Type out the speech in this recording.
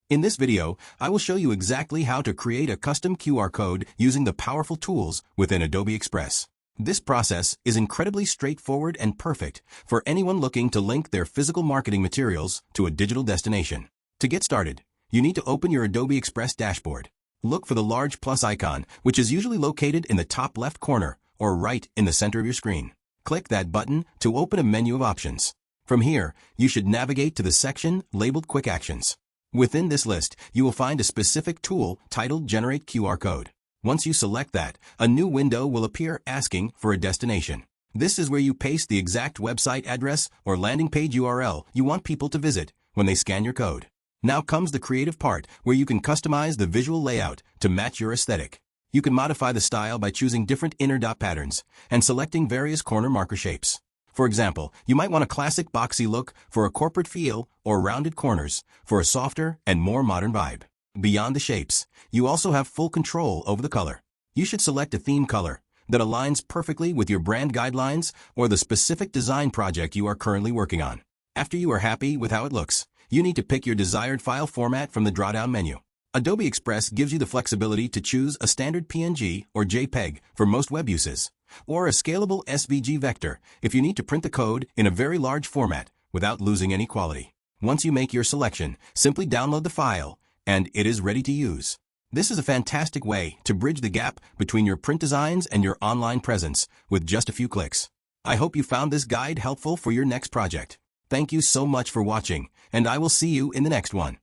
In this video, I will show you exactly how to create a custom QR code using the powerful tools within Adobe Express. This process is incredibly straightforward and perfect for anyone looking to link their physical marketing materials to a digital destination. To get started, you need to open your Adobe Express dashboard. Look for the large plus icon, which is usually located in the top left corner or right in the center of your screen. Click that button to open a menu of options. From here, you should navigate to the section labeled Quick Actions. Within this list, you will find a specific tool titled Generate QR Code. Once you select that, a new window will appear asking for a destination. This is where you paste the exact website address or landing page URL you want people to visit when they scan your code. Now comes the creative part, where you can customize the visual layout to match your aesthetic. You can modify the style by choosing different inner dot patterns and selecting various corner marker shapes. For example, you might want a classic boxy look for a corporate feel or rounded corners for a softer and more modern vibe. Beyond the shapes, you also have full control over the color. You should select a theme color that aligns perfectly with your brand guidelines or the specific design project you are currently working on. After you are happy with how it looks, you need to pick your desired file format from the drawdown menu. Adobe Express gives you the flexibility to choose a standard PNG or JPEG for most web uses, or a scalable SVG vector if you need to print the code in a very large format without losing any quality. Once you make your selection, simply download the file, and it is ready to use. This is a fantastic way to bridge the gap between your print designs and your online presence with just a few clicks. I hope you found this guide helpful for your next project. Thank you so much for watching, and I will see you in the next one.